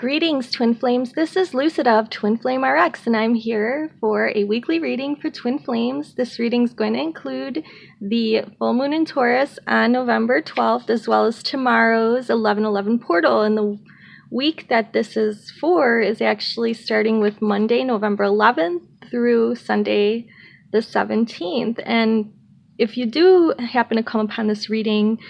Greetings, Twin Flames. This is Lucida of Twin Flame RX, and I'm here for a weekly reading for Twin Flames. This reading is going to include the full moon in Taurus on November 12th, as well as tomorrow's 11/11 portal. And the week that this is for is actually starting with Monday, November 11th through Sunday, the 17th. And if you do happen to come upon this reading,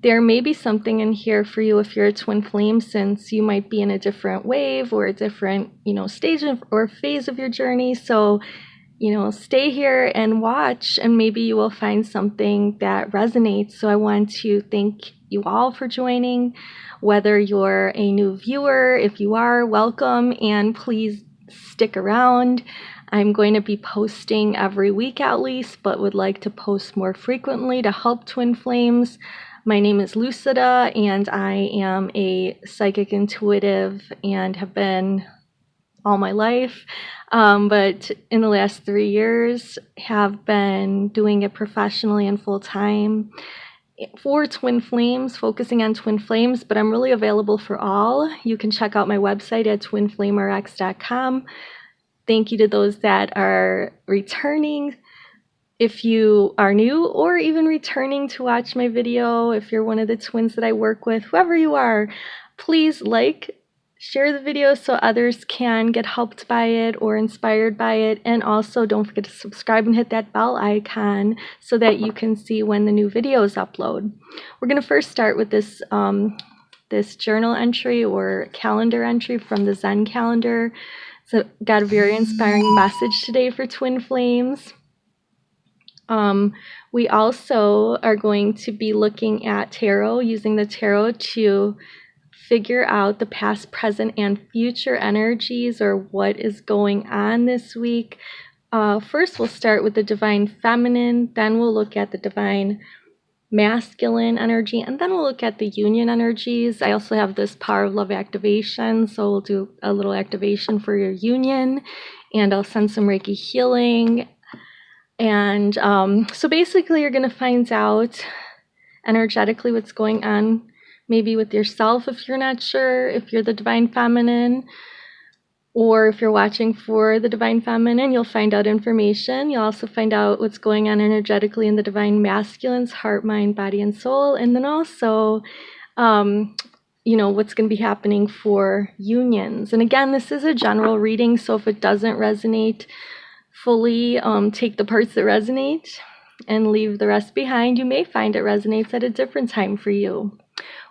there may be something in here for you if you're a twin flame, since you might be in a different wave or a different, stage or phase of your journey. So, stay here and watch, and maybe you will find something that resonates. So I want to thank you all for joining, whether you're a new viewer. If you are, welcome, and please stick around. I'm going to be posting every week at least, but would like to post more frequently to help twin flames. My name is Lucida, and I am a psychic intuitive and have been all my life. But in the last 3 years, have been doing it professionally and full time for twin flames, focusing on twin flames, but I'm really available for all. You can check out my website at twinflamerx.com. Thank you to those that are returning. If you are new or even returning to watch my video, if you're one of the twins that I work with, whoever you are, please share the video so others can get helped by it or inspired by it. And also don't forget to subscribe and hit that bell icon so that you can see when the new videos upload. We're going to first start with this journal entry or calendar entry from the Zen calendar. So got a very inspiring message today for twin flames. We also are going to be looking at tarot, using the tarot to figure out the past, present, and future energies, or what is going on this week. First, we'll start with the divine feminine, then we'll look at the divine masculine energy, and then we'll look at the union energies. I also have this power of love activation, so we'll do a little activation for your union, and I'll send some Reiki healing. And so basically you're going to find out energetically what's going on, maybe with yourself if you're not sure if you're the divine feminine, or if you're watching for the divine feminine, you'll find out information. You'll also find out what's going on energetically in the divine masculine's heart, mind, body, and soul. And then also, what's going to be happening for unions. And again, this is a general reading, so if it doesn't resonate fully, take the parts that resonate and leave the rest behind. You may find it resonates at a different time for you.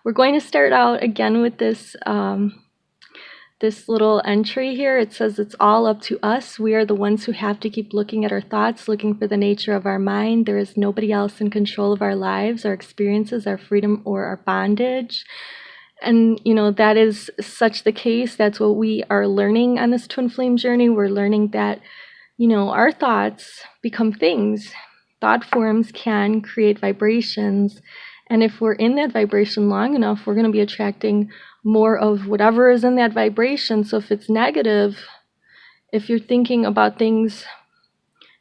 We're going to start out again with this little entry here. It says, "It's all up to us. We are the ones who have to keep looking at our thoughts, looking for the nature of our mind. There is nobody else in control of our lives, our experiences, our freedom, or our bondage." And, that is such the case. That's what we are learning on this twin flame journey. We're learning that our thoughts become things. Thought forms can create vibrations. And if we're in that vibration long enough, we're going to be attracting more of whatever is in that vibration. So if it's negative, if you're thinking about things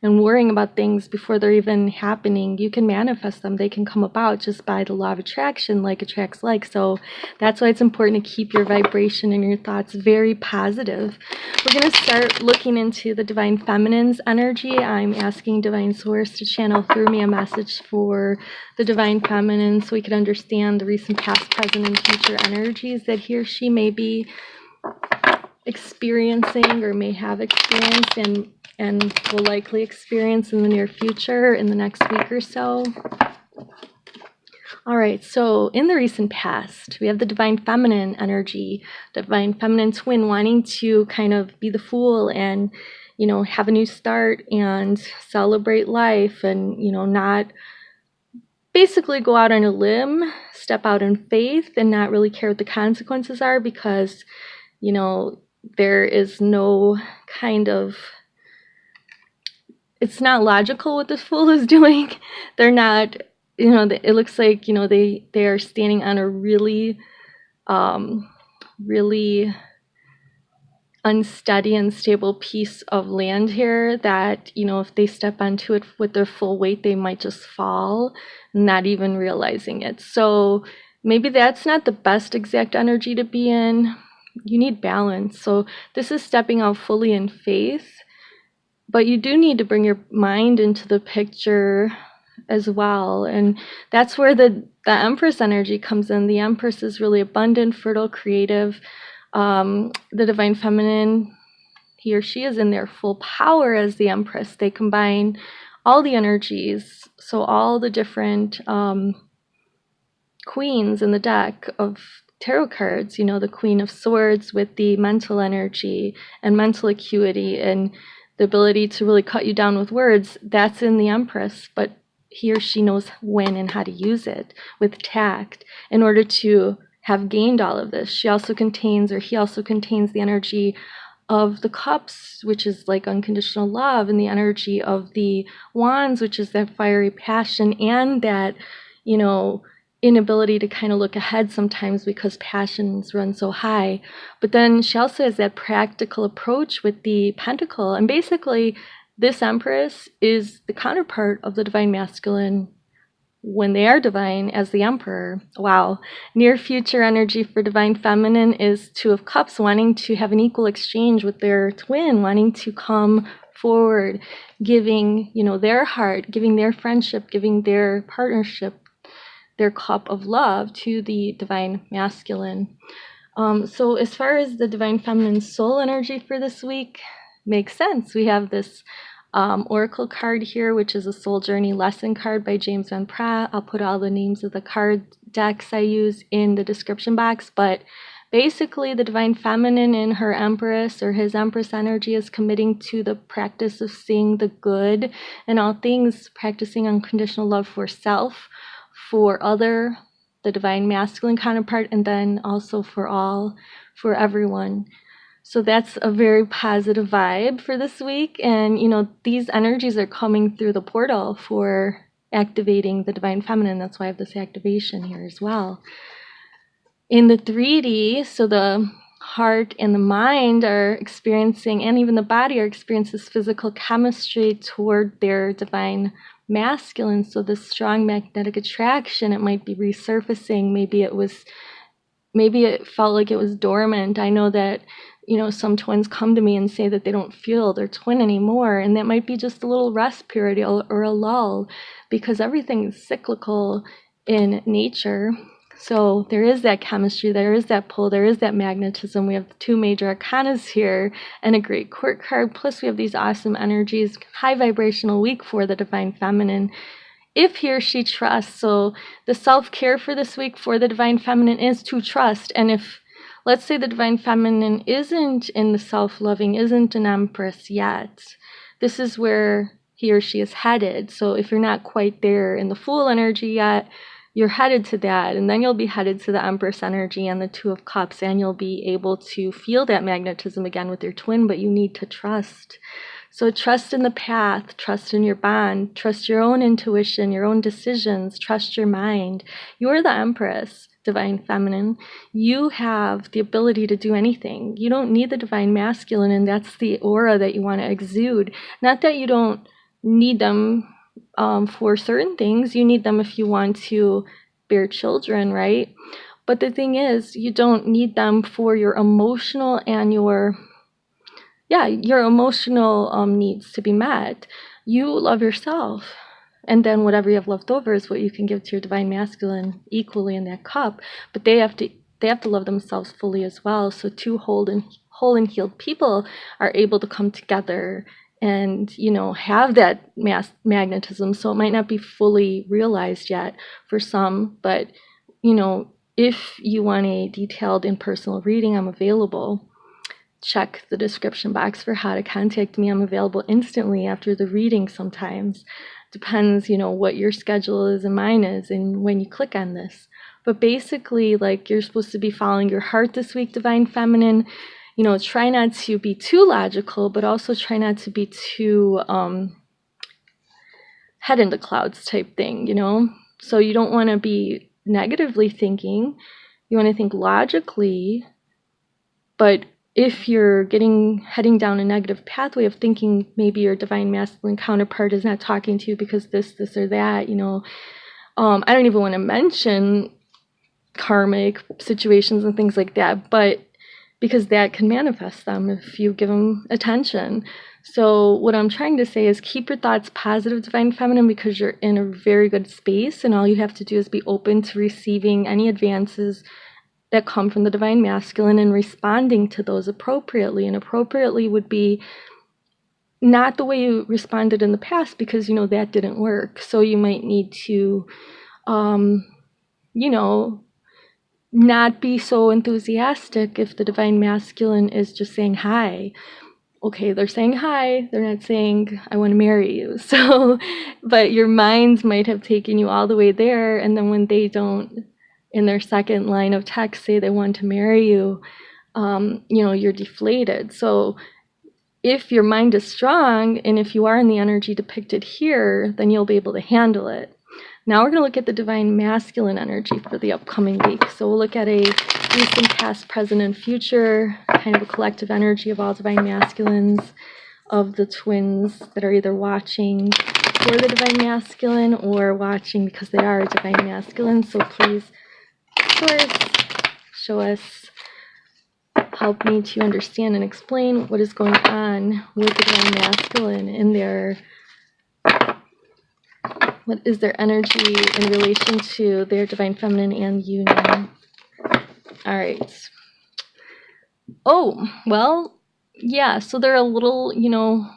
and worrying about things before they're even happening, you can manifest them. They can come about just by the law of attraction, like attracts like. So that's why it's important to keep your vibration and your thoughts very positive. We're going to start looking into the divine feminine's energy. I'm asking divine source to channel through me a message for the divine feminine so we can understand the recent, past, present, and future energies that he or she may be experiencing or may have experienced and will likely experience in the near future, in the next week or so. All right, so in the recent past, we have the divine feminine energy, divine feminine twin wanting to kind of be the fool and, have a new start and celebrate life and, not basically go out on a limb, step out in faith and not really care what the consequences are, because, there is no kind of, it's not logical what this fool is doing. They're not, it looks like, they are standing on a really, really unsteady and stable piece of land here that, if they step onto it with their full weight, they might just fall, not even realizing it. So maybe that's not the best exact energy to be in. you need balance. So this is stepping out fully in faith, but you do need to bring your mind into the picture as well. And that's where the Empress energy comes in. The Empress is really abundant, fertile, creative. The Divine Feminine, he or she is in their full power as the Empress. They combine all the energies, so all the different queens in the deck of tarot cards, you know, the Queen of Swords with the mental energy and mental acuity and the ability to really cut you down with words, that's in the Empress, but he or she knows when and how to use it with tact in order to have gained all of this. She also contains, or he also contains, the energy of the Cups, which is like unconditional love, and the energy of the Wands, which is that fiery passion and that, you know, inability to kind of look ahead sometimes because passions run so high. But then she also has that practical approach with the Pentacle. And basically, this Empress is the counterpart of the Divine Masculine when they are divine as the Emperor. Wow. Near future energy for Divine Feminine is Two of Cups, wanting to have an equal exchange with their twin, wanting to come forward, giving, you know, their heart, giving their friendship, giving their partnership, their cup of love to the Divine Masculine. So as far as the Divine Feminine soul energy for this week, makes sense. We have this Oracle card here, which is a Soul Journey lesson card by James Van Praagh. I'll put all the names of the card decks I use in the description box, but basically the Divine Feminine in her Empress or his Empress energy is committing to the practice of seeing the good in all things, practicing unconditional love for self, for other, the Divine Masculine counterpart, and then also for all, for everyone. So that's a very positive vibe for this week. And, you know, these energies are coming through the portal for activating the Divine Feminine. That's why I have this activation here as well. In the 3D, so the heart and the mind are experiencing, and even the body are experiencing, this physical chemistry toward their Divine Masculine. So this strong magnetic attraction, it might be resurfacing. Maybe it felt like it was dormant. I know that, you know, some twins come to me and say that they don't feel their twin anymore, and that might be just a little rest period or a lull, because everything is cyclical in nature. So there is that chemistry, there is that pull, there is that magnetism. We have the 2 major arcanas here and a great court card, plus we have these awesome energies, high vibrational week for the Divine Feminine, if he or she trusts. So the self-care for this week for the Divine Feminine is to trust. And if, let's say, the Divine Feminine isn't in the self-loving, isn't an Empress yet, this is where he or she is headed. So if you're not quite there in the Fool energy yet, you're headed to that, and then you'll be headed to the Empress energy and the Two of Cups, and you'll be able to feel that magnetism again with your twin, but you need to trust. So trust in the path, trust in your bond, trust your own intuition, your own decisions, trust your mind. You're the Empress, Divine Feminine. You have the ability to do anything. You don't need the Divine Masculine, and that's the aura that you want to exude. Not that you don't need them for certain things. You need them if you want to bear children, right? But the thing is, you don't need them for your emotional and your emotional needs to be met. You love yourself, and then whatever you have left over is what you can give to your Divine Masculine equally in that cup. But they have to love themselves fully as well. So 2 whole and healed people are able to come together and, you know, have that magnetism. So it might not be fully realized yet for some, but, you know, if you want a detailed and personal reading, I'm available. Check the description box for how to contact me. I'm available instantly after the reading sometimes. Depends, you know, what your schedule is and mine is and when you click on this. But basically, like, you're supposed to be following your heart this week, Divine Feminine. You know, try not to be too logical, but also try not to be too head in the clouds type thing, you know? So you don't want to be negatively thinking. You want to think logically, but if you're heading down a negative pathway of thinking, maybe your Divine Masculine counterpart is not talking to you because this or that, you know. I don't even want to mention karmic situations and things like that, but because that can manifest them if you give them attention. So what I'm trying to say is keep your thoughts positive, Divine Feminine, because you're in a very good space, and all you have to do is be open to receiving any advances that come from the Divine Masculine and responding to those appropriately. And appropriately would be not the way you responded in the past, because, you know, that didn't work. So you might need to, you know, not be so enthusiastic if the Divine Masculine is just saying hi. Okay, they're saying hi, they're not saying, I want to marry you. So, but your minds might have taken you all the way there, and then when they don't, in their second line of text, say they want to marry you, you know, you're deflated. So if your mind is strong, and if you are in the energy depicted here, then you'll be able to handle it. Now we're going to look at the Divine Masculine energy for the upcoming week. So we'll look at a recent, past, present, and future, kind of a collective energy of all Divine Masculines, of the twins that are either watching for the Divine Masculine or watching because they are a Divine Masculine. So please, Taurus, show us, help me to understand and explain what is going on with the Divine Masculine in their... What is their energy in relation to their Divine Feminine and Union? All right. Oh, well, yeah, so they're a little, you know,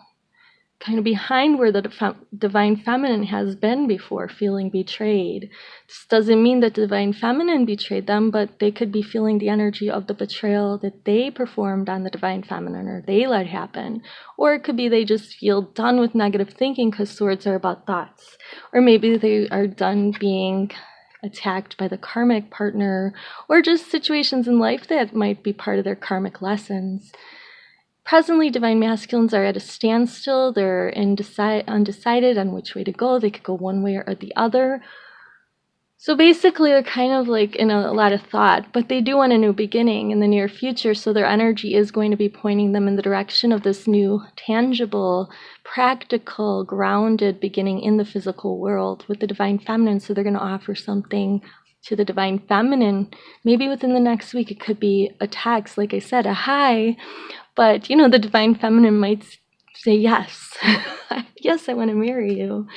kind of behind where the Divine Feminine has been before, feeling betrayed. This doesn't mean that the Divine Feminine betrayed them, but they could be feeling the energy of the betrayal that they performed on the Divine Feminine, or they let happen. Or it could be they just feel done with negative thinking, because swords are about thoughts. Or maybe they are done being attacked by the karmic partner, or just situations in life that might be part of their karmic lessons. Presently, Divine Masculines are at a standstill. They're undecided on which way to go. They could go one way or the other. So basically, they're kind of like in a lot of thought, but they do want a new beginning in the near future, so their energy is going to be pointing them in the direction of this new, tangible, practical, grounded beginning in the physical world with the Divine Feminine. So they're going to offer something to the Divine Feminine. Maybe within the next week, it could be a text, like I said, a hi. But, you know, the Divine Feminine might say yes. Yes, I want to marry you.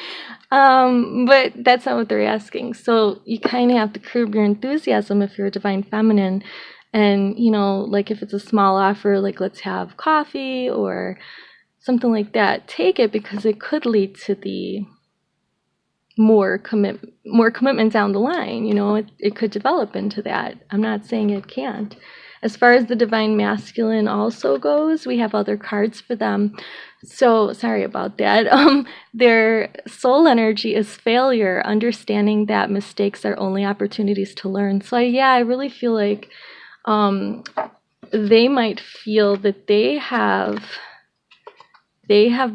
But that's not what they're asking. So you kind of have to curb your enthusiasm if you're a Divine Feminine. And, you know, like if it's a small offer, like let's have coffee or something like that, take it, because it could lead to the more commitment down the line. You know, it could develop into that. I'm not saying it can't. As far as the Divine Masculine also goes, we have other cards for them. So, sorry about that. Their soul energy is failure, understanding that mistakes are only opportunities to learn. So, yeah, I really feel like they might feel that they have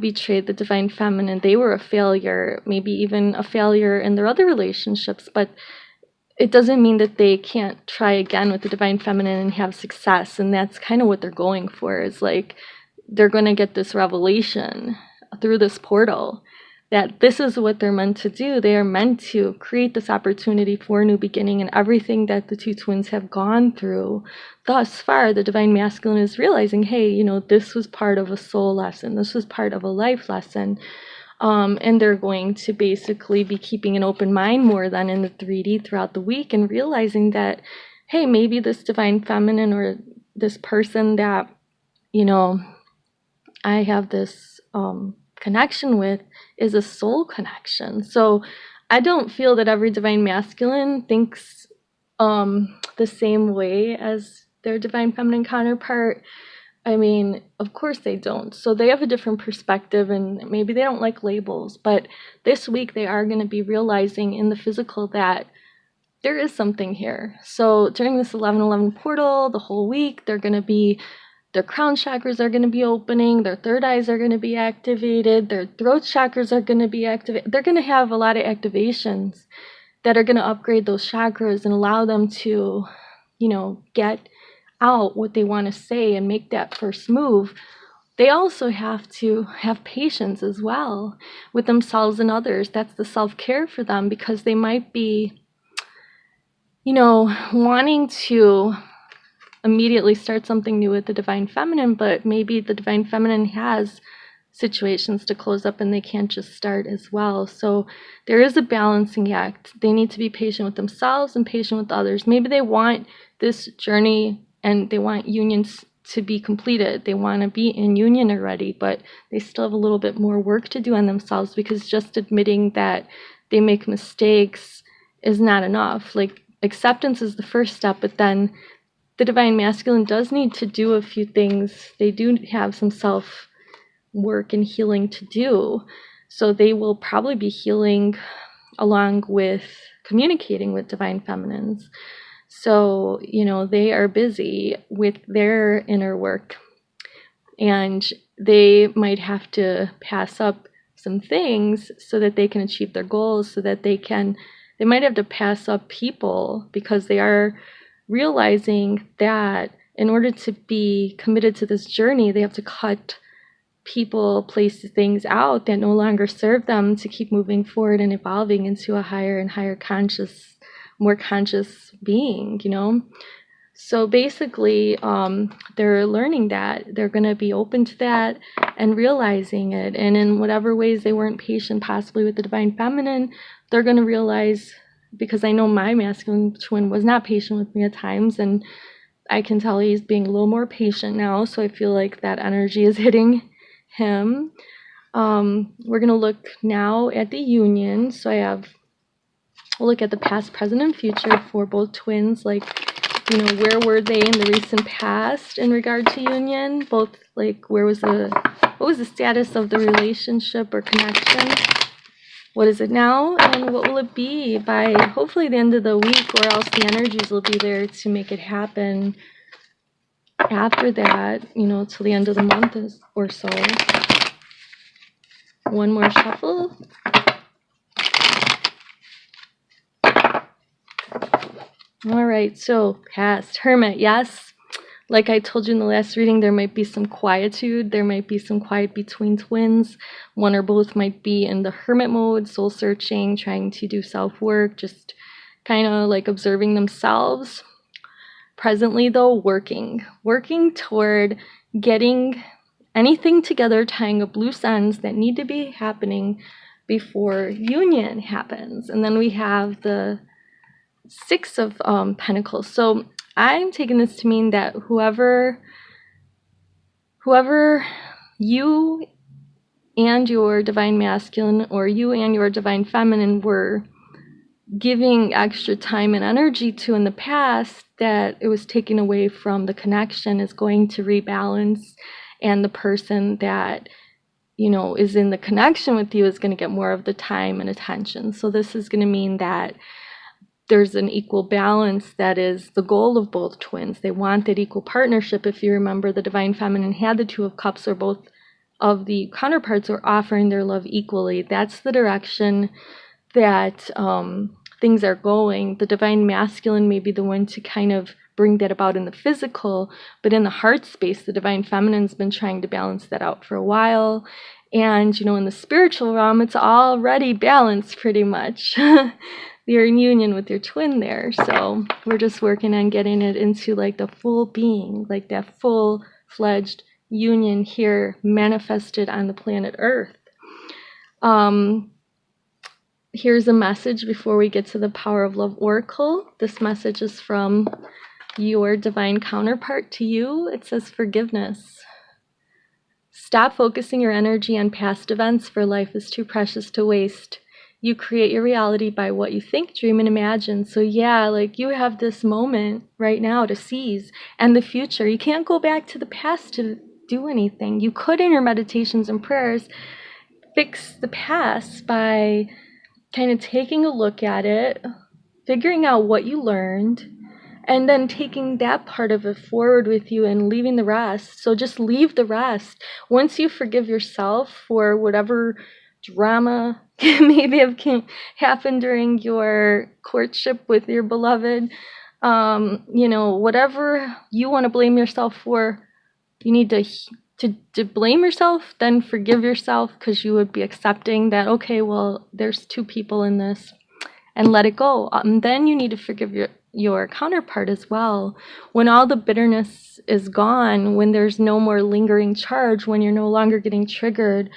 betrayed the Divine Feminine. They were a failure, maybe even a failure in their other relationships, but it doesn't mean that they can't try again with the Divine Feminine and have success. And that's kind of what they're going for, is like they're going to get this revelation through this portal that this is what they're meant to do. They are meant to create this opportunity for a new beginning, and everything that the two twins have gone through thus far, the Divine Masculine is realizing, hey, you know, this was part of a soul lesson. This was part of a life lesson. And they're going to basically be keeping an open mind more than in the 3D throughout the week, and realizing that, hey, maybe this Divine Feminine or this person that, you know, I have this connection with is a soul connection. So I don't feel that every Divine Masculine thinks the same way as their Divine Feminine counterpart. I mean, of course they don't. So they have a different perspective, and maybe they don't like labels. But this week they are going to be realizing in the physical that there is something here. So during this 11/11 portal, the whole week, their crown chakras are going to be opening, their third eyes are going to be activated, their throat chakras are going to be activated. They're going to have a lot of activations that are going to upgrade those chakras and allow them to, you know, get out what they want to say and make that first move. They also have to have patience as well with themselves and others. That's the self-care for them, because they might be, you know, wanting to immediately start something new with the Divine Feminine, but maybe the Divine Feminine has situations to close up and they can't just start as well. So there is a balancing act. They need to be patient with themselves and patient with others. Maybe they want this journey and they want unions to be completed. They want to be in union already, but they still have a little bit more work to do on themselves, because just admitting that they make mistakes is not enough. Like, acceptance is the first step, but then the Divine Masculine does need to do a few things. They do have some self work and healing to do. So they will probably be healing along with communicating with Divine Feminines. So, you know, they are busy with their inner work, and they might have to pass up some things so that they can achieve their goals, so that they might have to pass up people, because they are realizing that in order to be committed to this journey, they have to cut people, places, things out that no longer serve them to keep moving forward and evolving into a higher and higher conscious, more conscious being, you know? So basically, they're learning that. They're going to be open to that and realizing it. And in whatever ways they weren't patient, possibly with the Divine Feminine, they're going to realize, because I know my masculine twin was not patient with me at times, and I can tell he's being a little more patient now. So I feel like that energy is hitting him. We're going to look now at the union. So we'll look at the past, present, and future for both twins. Like, you know, where were they in the recent past in regard to union? Both, like, what was the status of the relationship or connection? What is it now? And what will it be by hopefully the end of the week, or else the energies will be there to make it happen after that, you know, till the end of the month or so. One more shuffle. All right, so past, Hermit, yes. Like I told you in the last reading, there might be some quietude. There might be some quiet between twins. One or both might be in the hermit mode, soul searching, trying to do self-work, just kind of like observing themselves. Presently, though, working toward getting anything together, tying up loose ends that need to be happening before union happens. And then we have the Six of Pentacles. So I'm taking this to mean that whoever you and your Divine Masculine, or you and your Divine Feminine, were giving extra time and energy to in the past, that it was taken away from the connection, is going to rebalance, and the person that, you know, is in the connection with you is going to get more of the time and attention. So this is going to mean that there's an equal balance. That is the goal of both twins. They want that equal partnership. If you remember, the Divine Feminine had the Two of Cups, or both of the counterparts are offering their love equally. That's the direction that things are going. The Divine Masculine may be the one to kind of bring that about in the physical, but in the heart space, the Divine Feminine's been trying to balance that out for a while. And, you know, in the spiritual realm, it's already balanced pretty much. You're in union with your twin there. So we're just working on getting it into like the full being, like that full-fledged union here manifested on the planet Earth. Here's a message before we get to the Power of Love Oracle. This message is from your divine counterpart to you. It says forgiveness. Stop focusing your energy on past events, for life is too precious to waste. You create your reality by what you think, dream, and imagine. So yeah, like you have this moment right now to seize, and the future. You can't go back to the past to do anything. You could, in your meditations and prayers, fix the past by kind of taking a look at it, figuring out what you learned, and then taking that part of it forward with you and leaving the rest. So just leave the rest. Once you forgive yourself for whatever drama maybe have happened during your courtship with your beloved, you know, whatever you want to blame yourself for, you need to blame yourself, then forgive yourself, because you would be accepting that, okay, well, there's two people in this, and let it go. Then you need to forgive your counterpart as well. When all the bitterness is gone, when there's no more lingering charge, when you're no longer getting triggered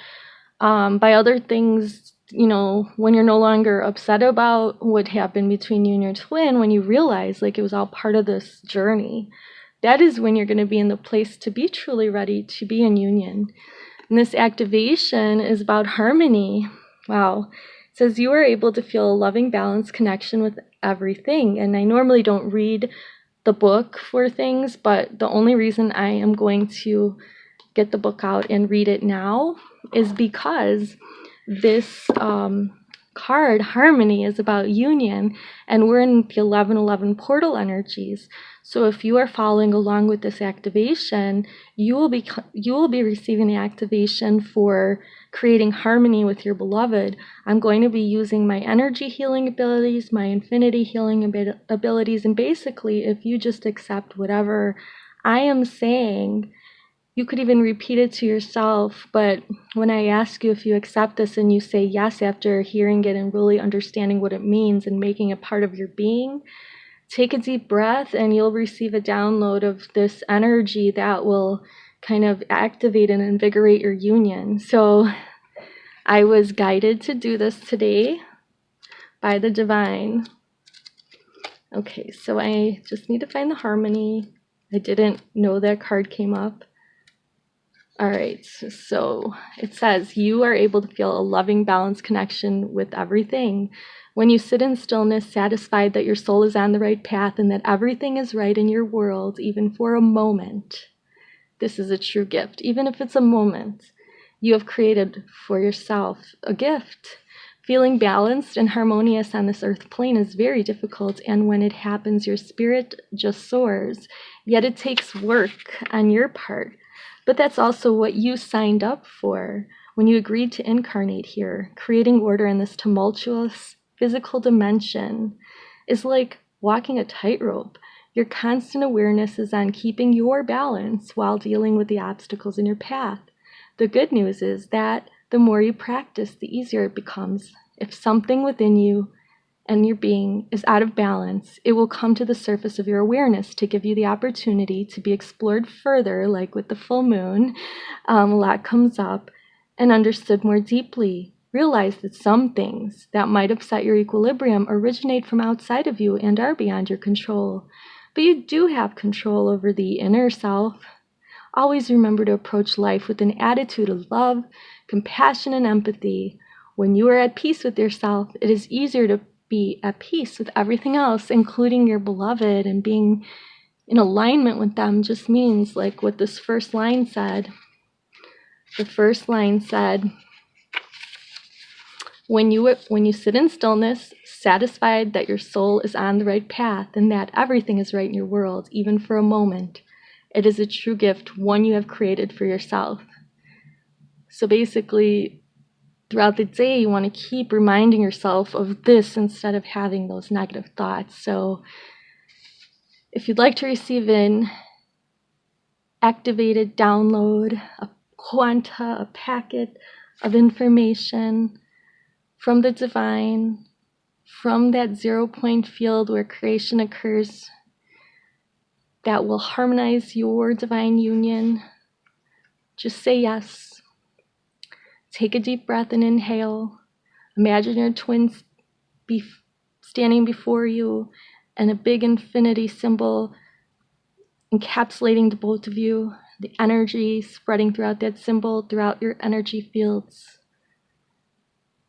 by other things, you know, when you're no longer upset about what happened between you and your twin, when you realize like it was all part of this journey, that is when you're going to be in the place to be truly ready to be in union. And this activation is about harmony. Wow. It says you are able to feel a loving, balanced connection with everything. And I normally don't read the book for things, but the only reason I am going to get the book out and read it now is because this card, Harmony, is about union, and we're in the 1111 portal energies. So if you are following along with this activation, you will be receiving the activation for creating harmony with your beloved. I'm going to be using my energy healing abilities, my infinity healing abilities, and basically if you just accept whatever I am saying, you could even repeat it to yourself, but when I ask you if you accept this and you say yes after hearing it and really understanding what it means and making it part of your being, take a deep breath and you'll receive a download of this energy that will kind of activate and invigorate your union. So I was guided to do this today by the divine. Okay, so I just need to find the harmony. I didn't know that card came up. All right, so it says you are able to feel a loving, balanced connection with everything. When you sit in stillness, satisfied that your soul is on the right path and that everything is right in your world, even for a moment. This is a true gift, even if it's a moment. You have created for yourself a gift. Feeling balanced and harmonious on this earth plane is very difficult, and when it happens, your spirit just soars. Yet it takes work on your part. But that's also what you signed up for when you agreed to incarnate here. Creating order in this tumultuous physical dimension is like walking a tightrope. Your constant awareness is on keeping your balance while dealing with the obstacles in your path. The good news is that the more you practice, the easier it becomes. If something within you and your being is out of balance, it will come to the surface of your awareness to give you the opportunity to be explored further, like with the full moon. A lot comes up and understood more deeply. Realize that some things that might upset your equilibrium originate from outside of you and are beyond your control. But you do have control over the inner self. Always remember to approach life with an attitude of love, compassion, and empathy. When you are at peace with yourself, it is easier to be at peace with everything else, including your beloved, and being in alignment with them just means like what this first line said. The first line said, when you sit in stillness, satisfied that your soul is on the right path and that everything is right in your world, even for a moment, it is a true gift, one you have created for yourself. So basically, throughout the day, you want to keep reminding yourself of this instead of having those negative thoughts. So if you'd like to receive an activated download, a quanta, a packet of information from the divine, from that 0 point field where creation occurs, that will harmonize your divine union, just say yes. Take a deep breath and inhale. Imagine your twins standing before you and a big infinity symbol encapsulating the both of you, the energy spreading throughout that symbol, throughout your energy fields.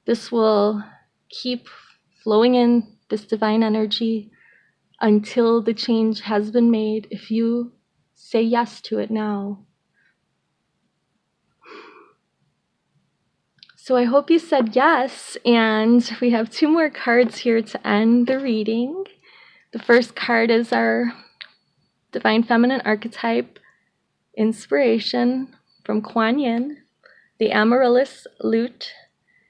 This will keep flowing in, this divine energy, until the change has been made, if you say yes to it now. So I hope you said yes, and we have 2 more cards here to end the reading. The first card is our Divine Feminine Archetype Inspiration from Kuan, the Amaryllis Lute.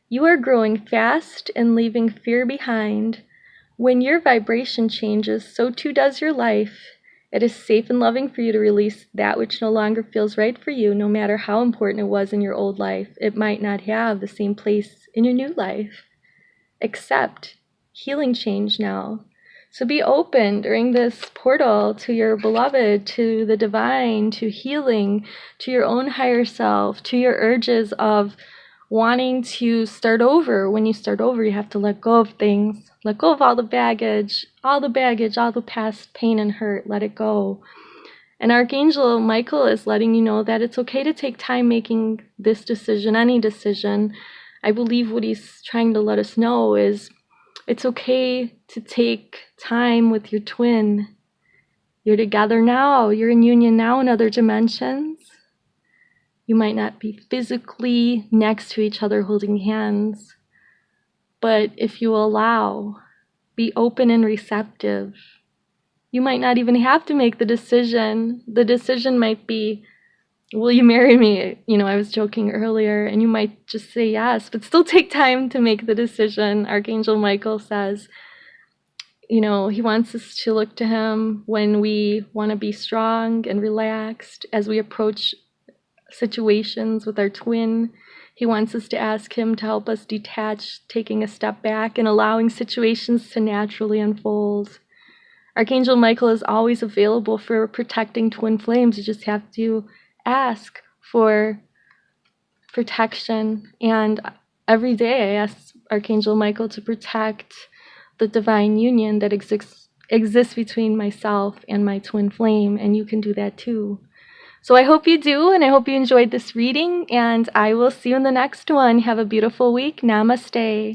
You are growing fast and leaving fear behind. When your vibration changes, so too does your life. It is safe and loving for you to release that which no longer feels right for you, no matter how important it was in your old life. It might not have the same place in your new life. Accept healing change now. So be open during this portal to your beloved, to the divine, to healing, to your own higher self, to your urges of wanting to start over. When you start over, you have to let go of things. Let go of all the baggage, all the past pain and hurt. Let it go. And Archangel Michael is letting you know that it's okay to take time making this decision, any decision. I believe what he's trying to let us know is it's okay to take time with your twin. You're together now. You're in union now in other dimensions. You might not be physically next to each other holding hands, but if you allow, be open and receptive. You might not even have to make the decision. The decision might be, will you marry me? You know, I was joking earlier, and you might just say yes, but still take time to make the decision. Archangel Michael says, you know, he wants us to look to him when we want to be strong and relaxed as we approach situations with our twin. He wants us to ask him to help us detach, taking a step back and allowing situations to naturally unfold. Archangel Michael is always available for protecting twin flames. You just have to ask for protection. And every day I ask Archangel Michael to protect the divine union that exists between myself and my twin flame. And you can do that too. So I hope you do, and I hope you enjoyed this reading, and I will see you in the next one. Have a beautiful week. Namaste.